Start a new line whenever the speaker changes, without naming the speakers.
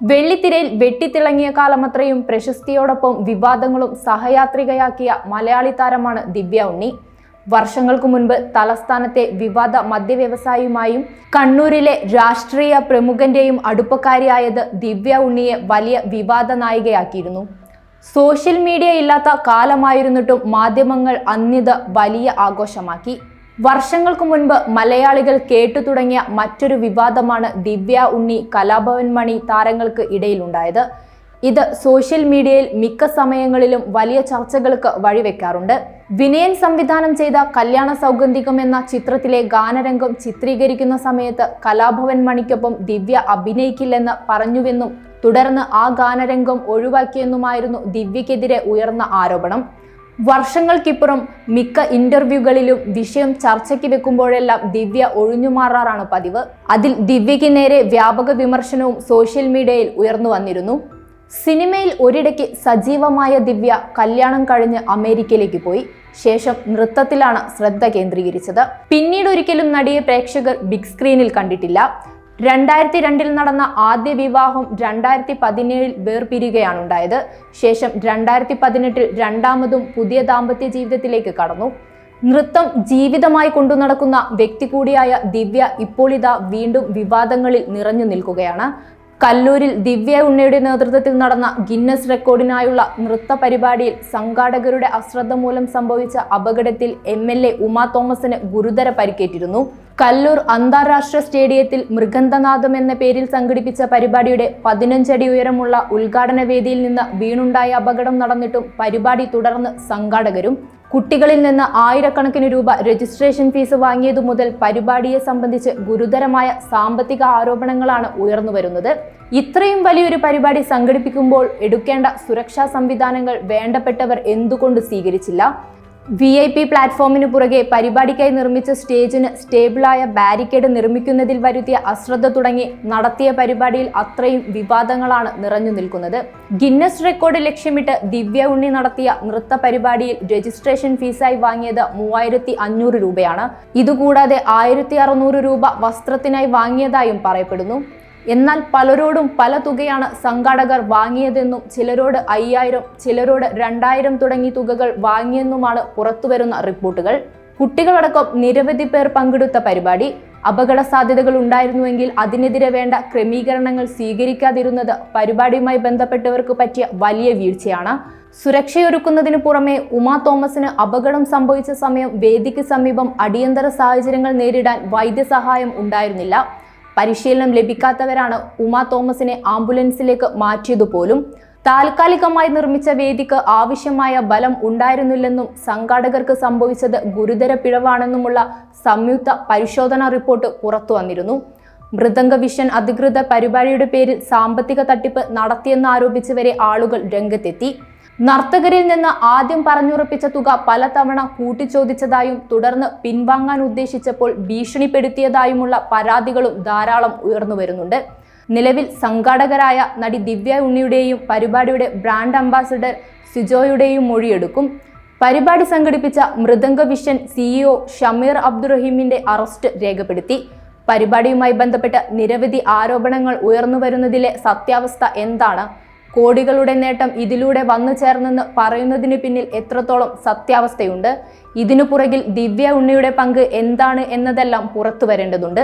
വെള്ളിത്തിരയിൽ വെട്ടിത്തിളങ്ങിയ കാലമത്രയും പ്രശസ്തിയോടൊപ്പം വിവാദങ്ങളും സഹയാത്രികയാക്കിയ മലയാളി താരമാണ് ദിവ്യ ഉണ്ണി. വർഷങ്ങൾക്കു മുൻപ് തലസ്ഥാനത്തെ വിവാദ മദ്യവ്യവസായിയുമായും കണ്ണൂരിലെ രാഷ്ട്രീയ പ്രമുഖന്റെയും അടുപ്പക്കാരിയായത് ദിവ്യ ഉണ്ണിയെ വലിയ വിവാദ നായികയാക്കിയിരുന്നു. സോഷ്യൽ മീഡിയ ഇല്ലാത്ത കാലമായിരുന്നിട്ടും മാധ്യമങ്ങൾ അന്നിത് വലിയ ആഘോഷമാക്കി. വർഷങ്ങൾക്കു മുൻപ് മലയാളികൾ കേട്ടു തുടങ്ങിയ മറ്റൊരു വിവാദമാണ് ദിവ്യ ഉണ്ണി കലാഭവൻ മണി താരങ്ങൾക്ക് ഇടയിലുണ്ടായത്. ഇത് സോഷ്യൽ മീഡിയയിൽ മിക്ക സമയങ്ങളിലും വലിയ ചർച്ചകൾക്ക് വഴിവെക്കാറുണ്ട്. വിനയൻ സംവിധാനം ചെയ്ത കല്യാണ സൗഗന്ധികം എന്ന ചിത്രത്തിലെ ഗാനരംഗം ചിത്രീകരിക്കുന്ന സമയത്ത് കലാഭവൻ മണിക്കൊപ്പം ദിവ്യ അഭിനയിക്കില്ലെന്ന് പറഞ്ഞുവെന്നും തുടർന്ന് ആ ഗാനരംഗം ഒഴിവാക്കിയെന്നുമായിരുന്നു ദിവ്യക്കെതിരെ ഉയർന്ന ആരോപണം. വർഷങ്ങൾക്കിപ്പുറം മിക്ക ഇന്റർവ്യൂകളിലും വിഷയം ചർച്ചയ്ക്ക് വെക്കുമ്പോഴെല്ലാം ദിവ്യ ഒഴിഞ്ഞുമാറാറാണ് പതിവ്. അതിൽ ദിവ്യയ്ക്ക് നേരെ വ്യാപക വിമർശനവും സോഷ്യൽ മീഡിയയിൽ ഉയർന്നു വന്നിരുന്നു. സിനിമയിൽ ഒരിടയ്ക്ക് സജീവമായ ദിവ്യ കല്യാണം കഴിഞ്ഞ് അമേരിക്കയിലേക്ക് പോയി. ശേഷം നൃത്തത്തിലാണ് ശ്രദ്ധ കേന്ദ്രീകരിച്ചത്. പിന്നീട് ഒരിക്കലും നടിയെ പ്രേക്ഷകർ ബിഗ് സ്ക്രീനിൽ കണ്ടിട്ടില്ല. 2002 നടന്ന ആദ്യ വിവാഹം 2017 വേർപിരിയുകയാണ് ഉണ്ടായത്. ശേഷം 2018 രണ്ടാമതും പുതിയ ദാമ്പത്യ ജീവിതത്തിലേക്ക് കടന്നു. നൃത്തം ജീവിതമായി കൊണ്ടു നടക്കുന്ന വ്യക്തി കൂടിയായ ദിവ്യ ഇപ്പോൾ ഇതാ വീണ്ടും വിവാദങ്ങളിൽ നിറഞ്ഞു നിൽക്കുകയാണ്. കല്ലൂരിൽ ദിവ്യ ഉണ്ണിയുടെ നേതൃത്വത്തിൽ നടന്ന ഗിന്നസ് റെക്കോർഡിനായുള്ള നൃത്ത പരിപാടിയിൽ സംഘാടകരുടെ അശ്രദ്ധ മൂലം സംഭവിച്ച അപകടത്തിൽ MLA ഉമാ തോമസിന് ഗുരുതര പരിക്കേറ്റിരുന്നു. കല്ലൂർ അന്താരാഷ്ട്ര സ്റ്റേഡിയത്തിൽ മൃഗന്ധനാദം എന്ന പേരിൽ സംഘടിപ്പിച്ച പരിപാടിയുടെ 15 അടി ഉയരമുള്ള ഉദ്ഘാടന വേദിയിൽ നിന്ന് വീണുണ്ടായ അപകടം നടന്നിട്ടും പരിപാടി തുടർന്ന് സംഘാടകരും കുട്ടികളിൽ നിന്ന് ആയിരക്കണക്കിന് രൂപ രജിസ്ട്രേഷൻ ഫീസ് വാങ്ങിയതു മുതൽ പരിപാടിയെ സംബന്ധിച്ച് ഗുരുതരമായ സാമ്പത്തിക ആരോപണങ്ങളാണ് ഉയർന്നു വരുന്നത്. ഇത്രയും വലിയൊരു പരിപാടി സംഘടിപ്പിക്കുമ്പോൾ എടുക്കേണ്ട സുരക്ഷാ സംവിധാനങ്ങൾ വേണ്ടപ്പെട്ടവർ എന്തുകൊണ്ട് സ്വീകരിച്ചില്ല? VIP പ്ലാറ്റ്ഫോമിന് പുറകെ പരിപാടിക്കായി നിർമ്മിച്ച സ്റ്റേജിന് സ്റ്റേബിളായ ബാരിക്കേഡ് നിർമ്മിക്കുന്നതിൽ വരുത്തിയ അശ്രദ്ധ തുടങ്ങി നടത്തിയ പരിപാടിയിൽ അത്രയും വിവാദങ്ങളാണ് നിറഞ്ഞു നിൽക്കുന്നത്. ഗിന്നസ് റെക്കോർഡ് ലക്ഷ്യമിട്ട് ദിവ്യ ഉണ്ണി നടത്തിയ നൃത്ത പരിപാടിയിൽ രജിസ്ട്രേഷൻ ഫീസായി വാങ്ങിയത് 3500 രൂപയാണ്. ഇതുകൂടാതെ 1600 രൂപ വസ്ത്രത്തിനായി വാങ്ങിയതായും പറയപ്പെടുന്നു. എന്നാൽ പലരോടും പല തുകയാണ് സംഘാടകർ വാങ്ങിയതെന്നും ചിലരോട് 5000, ചിലരോട് 2000 തുടങ്ങി തുകകൾ വാങ്ങിയെന്നുമാണ് പുറത്തുവരുന്ന റിപ്പോർട്ടുകൾ. കുട്ടികളടക്കം നിരവധി പേർ പങ്കെടുത്ത പരിപാടി. അപകട സാധ്യതകൾ ഉണ്ടായിരുന്നുവെങ്കിൽ അതിനെതിരെ വേണ്ട ക്രമീകരണങ്ങൾ സ്വീകരിക്കാതിരുന്നത് പരിപാടിയുമായി ബന്ധപ്പെട്ടവർക്ക് പറ്റിയ വലിയ വീഴ്ചയാണ്. സുരക്ഷയൊരുക്കുന്നതിന് പുറമെ ഉമാ തോമസിന് അപകടം സംഭവിച്ച സമയം വേദിക്ക് സമീപം അടിയന്തര സാഹചര്യങ്ങൾ നേരിടാൻ വൈദ്യസഹായം ഉണ്ടായിരുന്നില്ല. പരിശീലനം ലഭിക്കാത്തവരാണ് ഉമാ തോമസിനെ ആംബുലൻസിലേക്ക് മാറ്റിയതുപോലും. താൽക്കാലികമായി നിർമ്മിച്ച വേദിക്ക് ആവശ്യമായ ബലം ഉണ്ടായിരുന്നില്ലെന്നും സംഘാടകർക്ക് സംഭവിച്ചത് ഗുരുതര പിഴവാണെന്നുമുള്ള സംയുക്ത പരിശോധനാ റിപ്പോർട്ട് പുറത്തു വന്നിരുന്നു. മൃദംഗ വിഷൻ അധികൃതർ പരിപാടിയുടെ പേരിൽ സാമ്പത്തിക തട്ടിപ്പ് നടത്തിയെന്നാരോപിച്ച് വരെ ആളുകൾ രംഗത്തെത്തി. നർത്തകരിൽ നിന്ന് ആദ്യം പറഞ്ഞുറപ്പിച്ച തുക പലതവണ കൂട്ടിച്ചോദിച്ചതായും തുടർന്ന് പിൻവാങ്ങാൻ ഉദ്ദേശിച്ചപ്പോൾ ഭീഷണിപ്പെടുത്തിയതായുമുള്ള പരാതികളും ധാരാളം ഉയർന്നു വരുന്നുണ്ട്. നിലവിൽ സംഘാടകരായ നടി ദിവ്യ ഉണ്ണിയുടെയും പരിപാടിയുടെ ബ്രാൻഡ് അംബാസിഡർ സിജോയുടെയും മൊഴിയെടുക്കും. പരിപാടി സംഘടിപ്പിച്ച മൃദംഗ വിഷൻ CEO ഷമീർ അബ്ദുറഹീമിന്റെ അറസ്റ്റ് രേഖപ്പെടുത്തി. പരിപാടിയുമായി ബന്ധപ്പെട്ട് നിരവധി ആരോപണങ്ങൾ ഉയർന്നു വരുന്നതിലെ സത്യാവസ്ഥ എന്താണ്? കോടികളുടെ നേട്ടം ഇതിലൂടെ വന്നു ചേർന്നെന്ന് പറയുന്നതിന് പിന്നിൽ എത്രത്തോളം സത്യാവസ്ഥയുണ്ട്? ഇതിനു പുറകിൽ ദിവ്യ ഉണ്ണിയുടെ പങ്ക് എന്താണ് എന്നതെല്ലാം പുറത്തു വരേണ്ടതുണ്ട്.